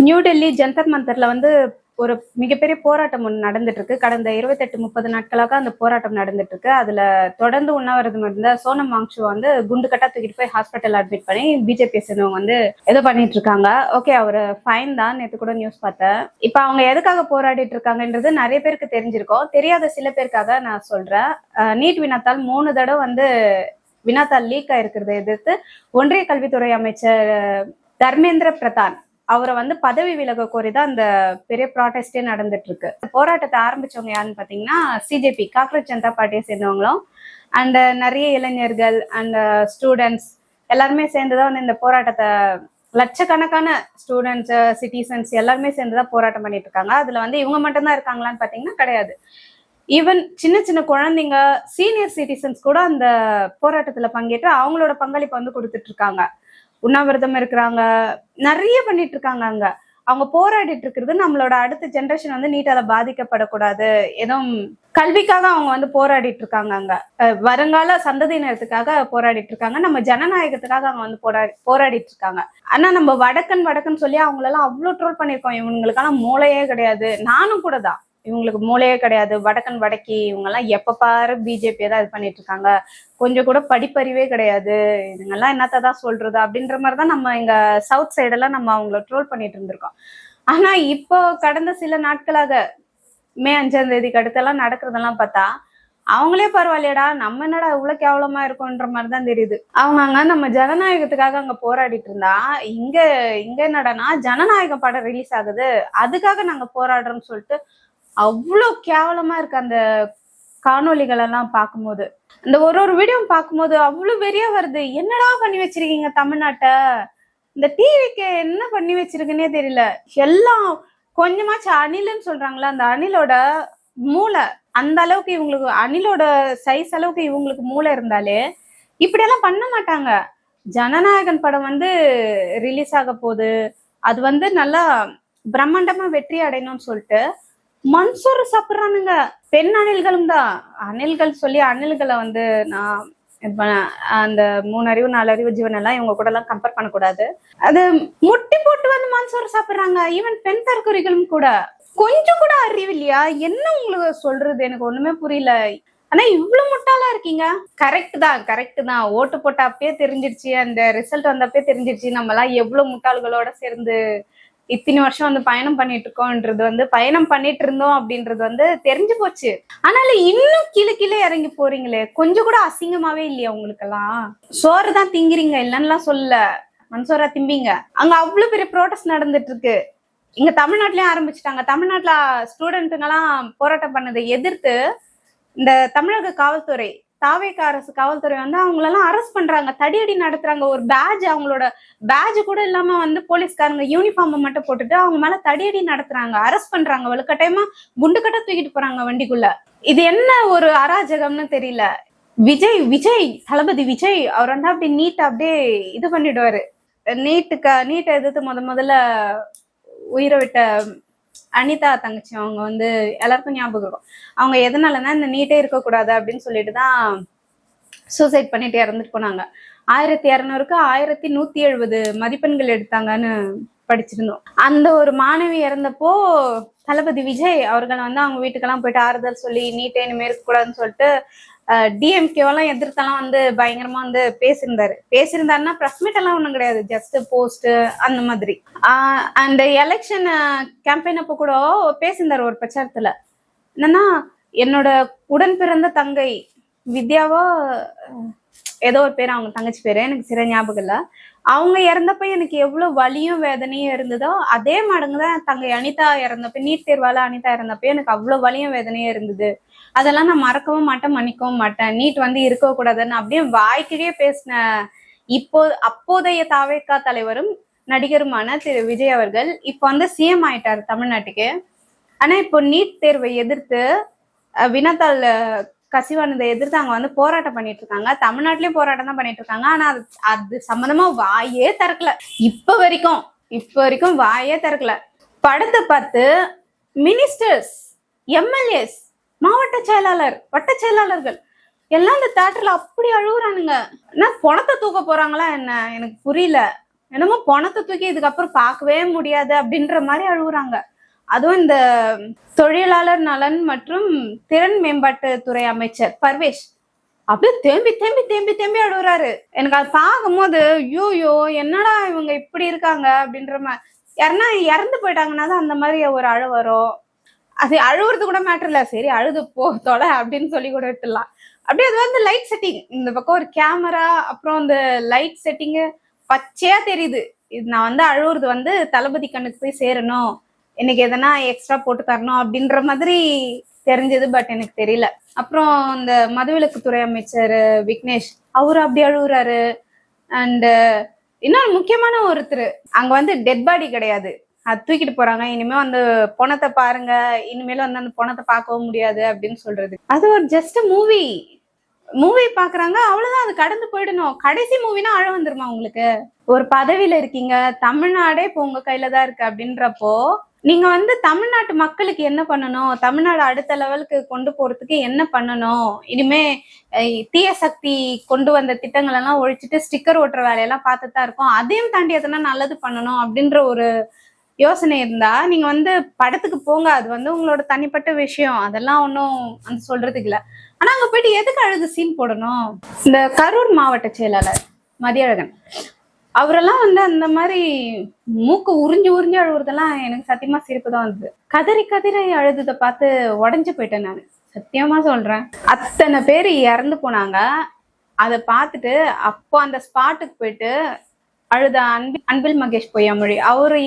New Delhi Jantar மந்தர்ல வந்து ஒரு மிகப்பெரிய போராட்டம் ஒன்று நடந்துட்டு இருக்கு. கடந்த 28-30 நாட்களாக அந்த போராட்டம் நடந்துட்டு இருக்கு. அதுல தொடர்ந்து உண்ணாவிரதம் இருந்த சோனம் வாங்சுக் வந்து குண்டு கட்டா தூக்கிட்டு போய் ஹாஸ்பிட்டல் அட்மிட் பண்ணி பிஜேபி சேர்ந்தவங்க வந்து ஏதோ பண்ணிட்டு இருக்காங்க. ஓகே, அவரு ஃபைன் தான். நேற்று கூட நியூஸ் பார்த்தேன். இப்ப அவங்க எதுக்காக போராடிட்டு இருக்காங்கன்றது நிறைய பேருக்கு தெரிஞ்சிருக்கும். தெரியாத சில பேருக்காக நான் சொல்றேன். நீட் வினாத்தால் 3 தடவை வந்து வினாத்தால் லீக் ஆயிருக்கிறத எதிர்த்து ஒன்றிய கல்வித்துறை அமைச்சர் தர்மேந்திர பிரதான் அவரை வந்து பதவி விலக கோரிதான் அந்த பெரிய ப்ராட்டஸ்டே நடந்துட்டு இருக்கு. போராட்டத்தை ஆரம்பிச்சவங்க யாருன்னு பாத்தீங்கன்னா சிஜேபி, காக்ரோச் ஜனதா பார்ட்டியை சேர்ந்தவங்களும் அண்ட் நிறைய இளைஞர்கள் அண்ட் ஸ்டூடெண்ட்ஸ் எல்லாருமே சேர்ந்துதான் வந்து இந்த போராட்டத்தை, லட்சக்கணக்கான ஸ்டூடெண்ட்ஸ், சிட்டிசன்ஸ் எல்லாருமே சேர்ந்துதான் போராட்டம் பண்ணிட்டு இருக்காங்க. அதுல வந்து இவங்க மட்டும்தான் இருக்காங்களான்னு பாத்தீங்கன்னா கிடையாது. ஈவன் சின்ன சின்ன குழந்தைங்க, சீனியர் சிட்டிசன்ஸ் கூட அந்த போராட்டத்துல பங்கேற்று அவங்களோட பங்களிப்பை வந்து கொடுத்துட்டு இருக்காங்க. உண்ணாவிரதம் இருக்கிறாங்க, நிறைய பண்ணிட்டு இருக்காங்க. அங்க அவங்க போராடிட்டு இருக்கிறது நம்மளோட அடுத்த ஜென்ரேஷன் வந்து நீட்டால பாதிக்கப்படக்கூடாது, ஏதோ கல்விக்காக அவங்க வந்து போராடிட்டு இருக்காங்க. அங்க வருங்கால சந்ததியினத்துக்காக போராடிட்டு இருக்காங்க. நம்ம ஜனநாயகத்துக்காக அவங்க வந்து போராடிட்டு இருக்காங்க. ஆனா நம்ம வடக்கன் சொல்லி அவங்களெல்லாம் அவ்வளவு ட்ரோல் பண்ணிருக்கோம். இவங்களுக்கான மூளையே கிடையாது. நானும் கூட தான். இவங்களுக்கு மூளையே கிடையாது, வடக்கன் வடக்கி, இவங்க எல்லாம் எப்ப பாரு பிஜேபி தான் இது பண்ணிட்டு இருக்காங்க, கொஞ்சம் கூட படிப்பறிவே கிடையாது, இதுங்கெல்லாம் என்னத்தான் சொல்றது அப்படின்ற மாதிரிதான் நம்ம இங்க சவுத் சைடெல்லாம் நம்ம அவங்கள ட்ரோல் பண்ணிட்டு இருந்திருக்கோம். ஆனா இப்போ கடந்த சில நாட்களாக மே 5ஆம் தேதிக்கு அடுத்தெல்லாம் நடக்கிறதெல்லாம் பார்த்தா அவங்களே பரவாயில்லையடா, நம்ம என்னடா இவ்வளவு கேவலமா இருக்கும்ன்ற மாதிரிதான் தெரியுது. அவங்க அங்க நம்ம ஜனநாயகத்துக்காக அங்க போராடிட்டு இருந்தா இங்க என்னடானா ஜனநாயகம் படம் ரிலீஸ் ஆகுது, அதுக்காக நாங்க போராடுறோம்னு சொல்லிட்டு அவ்வளோ கேவலமா இருக்கு. அந்த காணொலிகள் எல்லாம் பார்க்கும்போது, இந்த ஒரு வீடியோ பார்க்கும்போது அவ்வளவு வெறியா வருது. என்னடா பண்ணி வச்சிருக்கீங்க தமிழ்நாட்டை, இந்த டிவிக்கு என்ன பண்ணி வச்சிருக்குன்னே தெரியல. எல்லாம் கொஞ்சமாச்சும் அணில்னு சொல்றாங்களா, அந்த அணிலோட மூளை அந்த அளவுக்கு இவங்களுக்கு, அணிலோட சைஸ் அளவுக்கு இவங்களுக்கு மூளை இருந்தாலே இப்படியெல்லாம் பண்ண மாட்டாங்க. ஜனநாயகன் படம் வந்து ரிலீஸ் ஆக போகுது, அது வந்து நல்லா பிரம்மாண்டமா வெற்றி அடையணும்னு சொல்லிட்டு மன்சூர் சாப்பிட்றானுங்க. பெண் அணில்களும் தான். அணில்கள் சொல்லி அணில்களை வந்து நான் அந்த 3 அறிவு 4 அறிவு ஜீவன் எல்லாம் இவங்க கூட எல்லாம் கம்பேர் பண்ணக்கூடாது. அது முட்டி போட்டு வந்து மன்சூர் சாப்பிட்றாங்க. ஈவன் பெண் தற்கொலைகளும் கூட. கொஞ்சம் கூட அறிவு இல்லையா? என்ன உங்களுக்கு சொல்றது, எனக்கு ஒண்ணுமே புரியல. ஆனா இவ்வளவு முட்டாளா இருக்கீங்க. கரெக்ட் தான். ஓட்டு போட்ட அப்பயே தெரிஞ்சிருச்சு, அந்த ரிசல்ட் வந்தப்பயே தெரிஞ்சிருச்சு நம்ம எல்லாம் எவ்வளவு முட்டாள்களோட சேர்ந்து இத்தனை வருஷம் வந்து பயணம் பண்ணிட்டு இருக்கோம்ன்றது வந்து, பயணம் பண்ணிட்டு இருந்தோம் அப்படின்றது வந்து தெரிஞ்சு போச்சு. ஆனாலும் இன்னும் கீழே இறங்கி போறீங்களே, கொஞ்சம் கூட அசிங்கமாவே இல்லையா உங்களுக்கெல்லாம்? சோறு தான் திங்கிறீங்க, இல்லைன்னா சொல்லல, மன்சோரா திம்பிங்க. அங்க அவ்வளவு பெரிய ப்ரோட்டஸ்ட் நடந்துட்டு இருக்கு. இங்க தமிழ்நாட்டிலயும் ஆரம்பிச்சுட்டாங்க. தமிழ்நாட்டுல ஸ்டூடெண்ட்டுங்கெல்லாம் போராட்டம் பண்ணதை எதிர்த்து இந்த தமிழக காவல்துறை, தாவேக அரசு காவல்துறை வந்து அவங்களெல்லாம் அரெஸ்ட் பண்றாங்க, தடியடி நடத்துறாங்க. ஒரு பேட்ஜ், அவங்களோட பேட்ஜ் கூட இல்லாம வந்து போலீஸ்காரங்க யூனிஃபார்ம் மட்டும் போட்டுட்டு அவங்க மேல தடியடி நடத்துறாங்க, அரெஸ்ட் பண்றாங்க, வலுக்கட்டாயமா குண்டு கட்ட தூக்கிட்டு போறாங்க வண்டிக்குள்ள. இது என்ன ஒரு அராஜகம்னு தெரியல. விஜய் தளபதி விஜய் அவர் வந்து அப்படி நீட் அப்படியே இது பண்ணிடுவாரு. நீட்டை எதிர்த்து முதல்ல உயிரை விட்ட அனிதா தங்கச்சி அவங்க வந்து எல்லாருக்கும் ஞாபகம் இருக்கும். அவங்க எதனாலன்னா இந்த நீட்டே இருக்கக்கூடாது அப்படின்னு சொல்லிட்டு தான் சூசைட் பண்ணிட்டு இறந்துட்டு போனாங்க. 1200க்கு 1170 மதிப்பெண்கள் எடுத்தாங்கன்னு படிச்சிருந்தோம். அந்த ஒரு மாணவி இறந்தப்போ தளபதி விஜய் அவர்கள் வந்து அவங்க வீட்டுக்கெல்லாம் போயிட்டு ஆறுதல் சொல்லி நீட்டே இனிமே இருக்கக்கூடாதுன்னு சொல்லிட்டு டிஎம்கேவெல்லாம் எதிர்த்தெல்லாம் வந்து பயங்கரமா வந்து பேசியிருந்தாருன்னா பிரஸ் மீட் எல்லாம் ஒண்ணும் கிடையாது, ஜஸ்ட் போஸ்ட் அந்த மாதிரி. அந்த எலெக்ஷன் கேம்பெயின் அப்போ கூட பேசியிருந்தாரு ஒரு பிரச்சாரத்துல. என்னன்னா, என்னோட உடன் பிறந்த தங்கை வித்யாவோ ஏதோ ஒரு பேர், அவங்க தங்கச்சி பேரு எனக்கு சரியா ஞாபகம் இல்ல, அவங்க இறந்தப்ப எனக்கு எவ்வளவு வலியும் வேதனையும் இருந்ததோ அதே மடங்குதான் தங்கை அனிதா இறந்தப்ப, நீட் தேர்வால அனிதா இறந்தப்ப எனக்கு அவ்வளவு வலியும் வேதனையும் இருந்தது. அதெல்லாம் நான் மறக்கவும் மாட்டேன், மன்னிக்கவும் மாட்டேன். நீட் வந்து இருக்க கூடாதுன்னு அப்படியே வாய்க்கிட்டே பேசின அப்போதைய தாவேகா தலைவரும் நடிகருமான திரு விஜய் அவர்கள் இப்ப வந்து சிஎம் ஆயிட்டாரு தமிழ்நாட்டுக்கு. ஆனா இப்போ நீட் தேர்வை எதிர்த்து வினாத்தாள் கசிவானதை எதிர்த்து அங்க வந்து போராட்டம் பண்ணிட்டு இருக்காங்க. தமிழ்நாட்டிலயும் போராட்டம் தான் பண்ணிட்டு இருக்காங்க. ஆனா அது சம்பந்தமா வாயே திறக்கல. இப்ப வரைக்கும் வாயே திறக்கல. படத்தை பார்த்து மினிஸ்டர்ஸ், எம்எல்ஏஸ், மாவட்ட செயலாளர், வட்ட செயலாளர்கள் எல்லாம் இந்த தியேட்டர்ல அப்படி அழுகுறானுங்க. என்ன பணத்தை தூக்க போறாங்களா என்ன, எனக்கு புரியல. என்னமோ பணத்தை தூக்கி இதுக்கப்புறம் பார்க்கவே முடியாது அப்படின்ற மாதிரி அழுகுறாங்க. அதுவும் இந்த தொழிலாளர் நலன் மற்றும் திறன் மேம்பாட்டு துறை அமைச்சர் பர்வேஷ் அப்படியே தேம்பி தேம்பி தேம்பி தேம்பி அழுகுறாரு. எனக்கு அது பார்க்கும்போது ஐயோ என்னடா இவங்க இப்படி இருக்காங்க அப்படின்ற மாதிரி. யாருன்னா இறந்து போயிட்டாங்கன்னா தான் அந்த மாதிரி ஒரு அழு வரும். அது அழுவுறது கூட மேட்டர் இல்ல, சரி அழுது போ தொலை அப்படின்னு சொல்லி கூட விட்டுலாம். அப்படியே அது வந்து லைட் செட்டிங், இந்த பக்கம் ஒரு கேமரா, அப்புறம் இந்த லைட் செட்டிங்கு பச்சையா தெரியுது. இது நான் வந்து அழுவுறது வந்து தளபதி கண்ணுக்கு போய் சேரணும், இன்னைக்கு எதனா எக்ஸ்ட்ரா போட்டு தரணும் அப்படின்ற மாதிரி தெரிஞ்சது. பட் எனக்கு தெரியல. அப்புறம் இந்த மதுவிலக்குத்துறை அமைச்சர் விக்னேஷ் அவரு அப்படி அழுகுறாரு. அண்ட் இன்னொரு முக்கியமான ஒருத்தர், அங்க வந்து டெட் பாடி கிடையாது, அது தூக்கிட்டு போறாங்க, இனிமே வந்து பணத்தை பாருங்க, இனிமேல வந்து அந்த பணத்தை பார்க்கவும் முடியாது அப்படின்னு சொல்றது. அது ஒரு ஜஸ்ட் மூவி பாக்குறாங்க, அவ்வளவுதான், அது கடந்து போயிடணும். கடைசி மூவினா அழ வந்துருமா உங்களுக்கு? ஒரு பதவியில இருக்கீங்க, தமிழ்நாடே இப்போ உங்க கையில தான் இருக்கு அப்படின்றப்போ நீங்க வந்து தமிழ்நாட்டு மக்களுக்கு என்ன பண்ணணும், தமிழ்நாடு அடுத்த லெவலுக்கு கொண்டு போறதுக்கு என்ன பண்ணணும், இனிமே தீய சக்தி கொண்டு வந்த திட்டங்கள் எல்லாம் ஒழிச்சிட்டு ஸ்டிக்கர் ஓட்டுற வேலையெல்லாம் பார்த்துட்டு தான் இருக்கோம், அதையும் தாண்டி எதனா நல்லது பண்ணணும் அப்படின்ற ஒரு யோசனை இருந்தா நீங்க வந்து படத்துக்கு போங்க. அது வந்து உங்களோட தனிப்பட்ட விஷயம், அதெல்லாம் ஒன்றும் அந்த சொல்றதுக்கு இல்லை. ஆனா அங்க போயிட்டு எதுக்கு அழுது சீன் போடணும்? இந்த கரூர் மாவட்ட செயலாளர் மதியழகன் அவரெல்லாம் வந்து அந்த மாதிரி மூக்கு உறிஞ்சு உறிஞ்சு அழுகுறதெல்லாம் எனக்கு சத்தியமா சிரிப்பு தான் வந்தது. கதறி கதறி அழுதுதை பார்த்து உடஞ்சு போயிட்டேன் நான், சத்தியமா சொல்றேன். அத்தனை பேர் இறந்து போனாங்க, அதை பார்த்துட்டு அப்போ அந்த ஸ்பாட்டுக்கு போயிட்டு அழுத அன்பில் மகேஷ் பொய்யாமொழி அவரு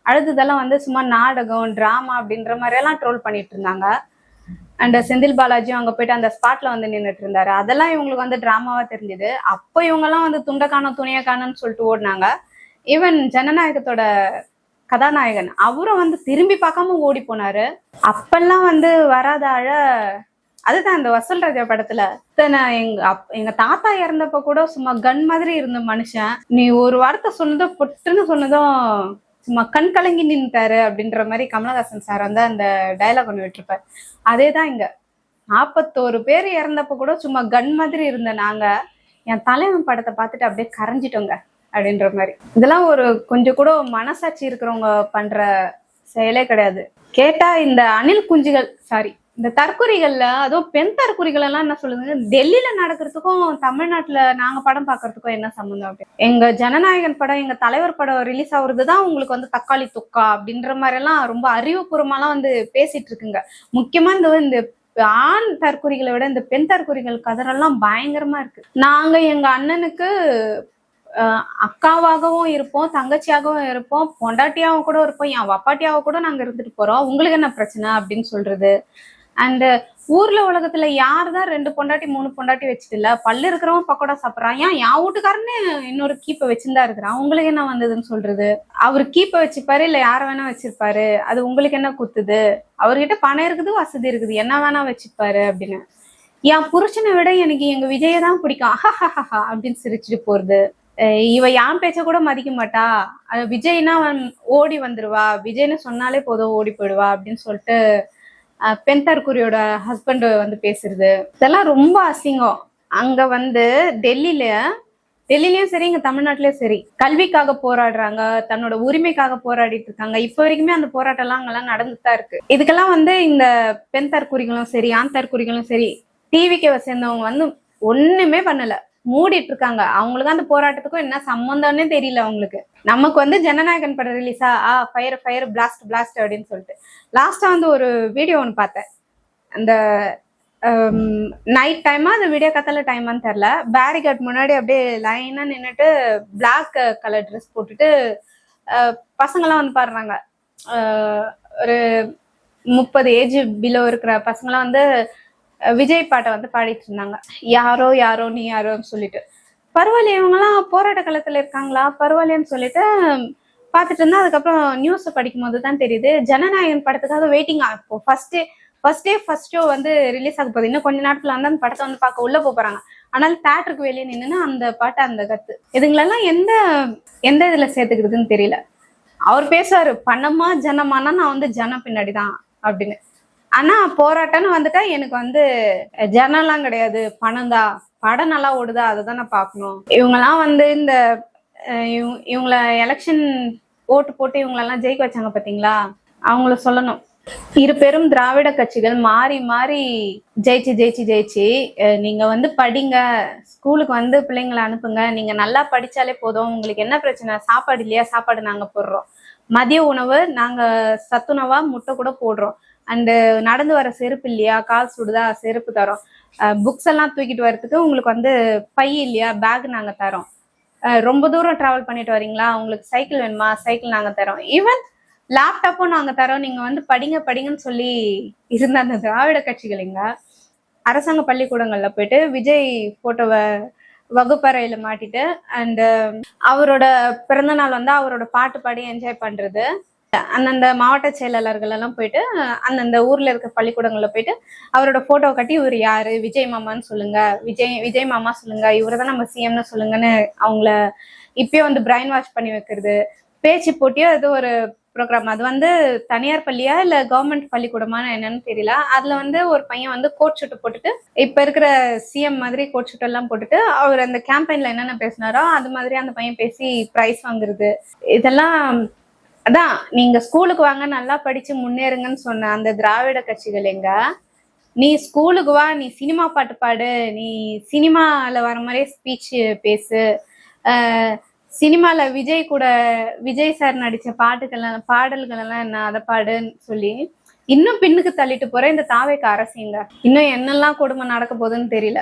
அழுதுதெல்லாம் வந்து சும்மா நாடகம் டிராமா அப்படின்ற மாதிரி எல்லாம் ட்ரோல் பண்ணிட்டு இருந்தாங்க. அண்ட் செந்தில் பாலாஜியும் அங்க போயிட்டு அந்த ஸ்பாட்ல வந்து நின்றுட்டு இருந்தாரு. அதெல்லாம் இவங்களுக்கு வந்து டிராமாவா தெரிஞ்சுது. அப்போ இவங்க எல்லாம் வந்து துண்டை காணும் துணியை காணும்னு சொல்லிட்டு ஓடினாங்க. ஈவன் ஜனநாயகத்தோட கதாநாயகன் அவரும் வந்து திரும்பி பார்க்காம ஓடி போனாரு. அப்பெல்லாம் வந்து வராத அழ, அதுதான் இந்த வசூல் ராஜா படத்துல எங்க தாத்தா இறந்தப்ப கூட சும்மா கன் மாதிரி இருந்த மனுஷன், நீ ஒரு வார்த்தை சொன்னதும் பொட்டுன்னு சொன்னதும் சும்மா கண் கலங்கி நின்ட்டாரு அப்படின்ற மாதிரி கமலஹாசன் சார் வந்து அந்த டைலாக் ஒன்று விட்டுருப்பாரு. அதேதான் இங்க 41 பேர் இறந்தப்ப கூட சும்மா கன் மாதிரி இருந்த நாங்க என் தலைவன் படத்தை பார்த்துட்டு அப்படியே கரைஞ்சிட்டோங்க அப்படின்ற மாதிரி. இதெல்லாம் ஒரு கொஞ்சம் கூட மனசாட்சி இருக்கிறவங்க பண்ற செயலே கிடையாது. கேட்டா இந்த அணில் குஞ்சுகள், சாரி இந்த தற்கொலைகள்ல, அதுவும் பெண் தற்கொலைகள் எல்லாம் என்ன சொல்லுங்க, டெல்லியில நடக்கிறதுக்கும் தமிழ்நாட்டுல நாங்க படம் பாக்குறதுக்கும் என்ன சம்பந்தம் அப்படி? எங்க ஜனநாயகன் படம், எங்க தலைவர் படம் ரிலீஸ் ஆகுறதுதான் உங்களுக்கு வந்து தக்காளி தொக்கா அப்படின்ற மாதிரி எல்லாம் ரொம்ப அறிவுபூர்வமாலாம் வந்து பேசிட்டு இருக்குங்க. முக்கியமா இந்த ஆண் தற்கொலைகளை விட இந்த பெண் தற்கொலைகள் கதறெல்லாம் பயங்கரமா இருக்கு. நாங்க எங்க அண்ணனுக்கு அக்காவாகவும் இருப்போம், தங்கச்சியாகவும் இருப்போம், பொண்டாட்டியாவும் கூட இருப்போம், என் வப்பாட்டியாவும் கூட நாங்க இருந்துட்டு போறோம், உங்களுக்கு என்ன பிரச்சனை அப்படின்னு சொல்றது. அண்ட் ஊர்ல உலகத்துல யாருதான் 2 பொண்டாட்டி 3 பொண்டாட்டி வச்சுட்டு இல்ல, பல்லு இருக்கிறவன் பக்கோடா சாப்பிட்றான், ஏன் என் வீட்டுக்காரன்னு இன்னொரு கீப்பை வச்சுதான் இருக்கிறான், உங்களுக்கு என்ன வந்ததுன்னு சொல்றது. அவர் கீப்பை வச்சுப்பாரு இல்ல யார வேணா வச்சிருப்பாரு, அது உங்களுக்கு என்ன குத்துது, அவர்கிட்ட பணம் இருக்குது வசதி இருக்குது, என்ன வேணா வச்சுப்பாரு அப்படின்னு. என் புருஷனை விட எனக்கு எங்க விஜயை தான் பிடிக்கும் அப்படின்னு சிரிச்சுட்டு போறது. இவ யான் பேச்ச கூட மதிக்க மாட்டா, விஜய்னா ஓடி வந்துருவா, விஜய்னு சொன்னாலே போதும் ஓடி போயிடுவா அப்படின்னு சொல்லிட்டு பெண் தற்கொலையோட ஹஸ்பண்ட் வந்து பேசுறது. இதெல்லாம் ரொம்ப அசிங்கம். அங்க வந்து டெல்லிலயும் சரி, இங்க தமிழ்நாட்டிலயும் சரி, கல்விக்காக போராடுறாங்க, தன்னோட உரிமைக்காக போராடிட்டு இருக்காங்க. இப்ப வரைக்குமே அந்த போராட்டம் எல்லாம் அங்கெல்லாம் நடந்துட்டு தான் இருக்கு. இதுக்கெல்லாம் வந்து இந்த பெண் தற்கொலைகளும் சரி, ஆண் தற்கொலைகளும் சரி, டிவிக்கு சேர்ந்தவங்க வந்து ஒண்ணுமே பண்ணல, மூடிட்டு இருக்காங்க. அவங்களுக்கு அந்த போராட்டத்துக்கும் என்ன சம்பந்தம்னே தெரியல அவங்களுக்கு. நமக்கு வந்து ஜனநாயகன் படம் ரிலீஸா, ஃபயர் ஃபயர் பிளாஸ்ட் பிளாஸ்ட் அப்படின்னு சொல்லிட்டு லாஸ்டா வந்து ஒரு வீடியோ ஒன்று பார்த்தேன். அந்த நைட் டைமா அந்த வீடியோ கத்தல டைமான்னு தெரியல, பேரிகார்ட் முன்னாடி அப்படியே லைனா நின்றுட்டு பிளாக் கலர் ட்ரெஸ் போட்டுட்டு பசங்கெல்லாம் வந்து பாடுறாங்க. ஒரு 30 ஏஜ் பிலோ இருக்கிற பசங்கெல்லாம் வந்து விஜய் பாட்டை வந்து பாடிட்டு இருந்தாங்க. யாரோ யாரோ நீ யாரோன்னு சொல்லிட்டு. பரவாயில்ல, இவங்கெல்லாம் போராட்ட காலத்துல இருக்காங்களா பரவாயில்லன்னு சொல்லிட்டு பார்த்துட்டு இருந்தா, அதுக்கப்புறம் நியூஸ் படிக்கும் போது தான் தெரியுது ஜனநாயகன் படத்துக்காக வெயிட்டிங். இப்போ ஃபர்ஸ்ட் ஷோ வந்து ரிலீஸ் ஆக போகுது, இன்னும் கொஞ்ச நேரத்துல வந்து அந்த படத்தை வந்து பார்க்க உள்ள போறாங்க. ஆனால் தேட்டருக்கு வெளியே நின்றுன்னு அந்த பாட்டு அந்த கத்து இதுங்களெல்லாம் எந்த இதுல சேர்த்துக்கிறதுன்னு தெரியல. அவர் பேசுவாரு பணமா ஜனமானா, நான் வந்து ஜனம் பின்னாடிதான் அப்படின்னு. ஆனா போராட்டம்னு வந்துட்டா எனக்கு வந்து ஜனம்லாம் கிடையாது, பணம் தான், படம் நல்லா ஓடுதா அதை தான் நான் பார்க்கணும். இவங்கெல்லாம் வந்து இந்த இவங்கள எலெக்ஷன் ஓட்டு போட்டு இவங்களெல்லாம் ஜெயிக்க வச்சாங்க பாத்தீங்களா, அவங்கள சொல்லணும். இரு பெரும் திராவிட கட்சிகள் மாறி மாறி ஜெயிச்சு ஜெயிச்சு ஜெயிச்சு நீங்க வந்து படிங்க, ஸ்கூலுக்கு வந்து பிள்ளைங்களை அனுப்புங்க, நீங்க நல்லா படிச்சாலே போதும், உங்களுக்கு என்ன பிரச்சனை, சாப்பாடு இல்லையா, சாப்பாடு நாங்க போடுறோம், மதிய உணவு நாங்க சத்துணவா முட்டை கூட போடுறோம், அண்டு நடந்து வர செருப்பு இல்லையா, கால் சுடுதா செருப்பு தரோம், புக்ஸ் எல்லாம் தூக்கிட்டு வர்றதுக்கு உங்களுக்கு வந்து பை இல்லையா, பேக் நாங்க தரோம், ரொம்ப தூரம் டிராவல் பண்ணிட்டு வரீங்களா, உங்களுக்கு சைக்கிள் வேணுமா, சைக்கிள் நாங்க தரோம், ஈவன் லேப்டாப்பும் நாங்க தரோம், நீங்க வந்து படிங்க படிங்கன்னு சொல்லி இருந்த அந்த திராவிட கட்சிகளைங்க அரசாங்க பள்ளிக்கூடங்கள்ல போயிட்டு விஜய் போட்டோவை வகுப்பறையில மாட்டிட்டு அண்ட் அவரோட பிறந்த நாள் வந்து அவரோட பாட்டு பாடி என்ஜாய் பண்றது, அந்தந்த மாவட்ட செயலாளர்கள் எல்லாம் போயிட்டு அந்தந்த ஊர்ல இருக்க பள்ளிக்கூடங்கள்ல போயிட்டு அவரோட போட்டோ கட்டி இவர் யாரு, விஜய் மாமான்னு சொல்லுங்க, விஜய் மாமா சொல்லுங்க, இவரதான் நம்ம சிஎம்னு சொல்லுங்கன்னு அவங்கள இப்பயும் வந்து பிரைன் வாஷ் பண்ணி வைக்கிறது, பேச்சு போட்டியோ ஏதோ ஒரு ப்ரோக்ராம், அது வந்து தனியார் பள்ளியா இல்ல கவர்மெண்ட் பள்ளிக்கூடமான என்னன்னு தெரியல, அதுல வந்து ஒரு பையன் வந்து கோட் ஷூட் போட்டுட்டு இப்ப இருக்கிற சிஎம் மாதிரி கோட் ஷூட் எல்லாம் போட்டுட்டு அவர் அந்த கேம்பெயின்ல என்னென்ன பேசினாரோ அது மாதிரி அந்த பையன் பேசி பிரைஸ் வாங்குறது, இதெல்லாம் அதான் நீங்க ஸ்கூலுக்கு வாங்க நல்லா படிச்சு முன்னேறுங்கன்னு சொன்ன அந்த திராவிட கட்சிகள் எங்க, நீ ஸ்கூலுக்கு வா, நீ சினிமா பாட்டு பாடு, நீ சினிமால வர மாதிரியே ஸ்பீச் பேசு, சினிமால விஜய் சார் நடிச்ச பாடல்கள் எல்லாம் என்ன அதை பாடுன்னு சொல்லி இன்னும் பின்னுக்கு தள்ளிட்டு போற இந்த தாவேக்கு அரசிங்க இன்னும் என்னெல்லாம் கொடுமை நடக்க போகுதுன்னு தெரியல.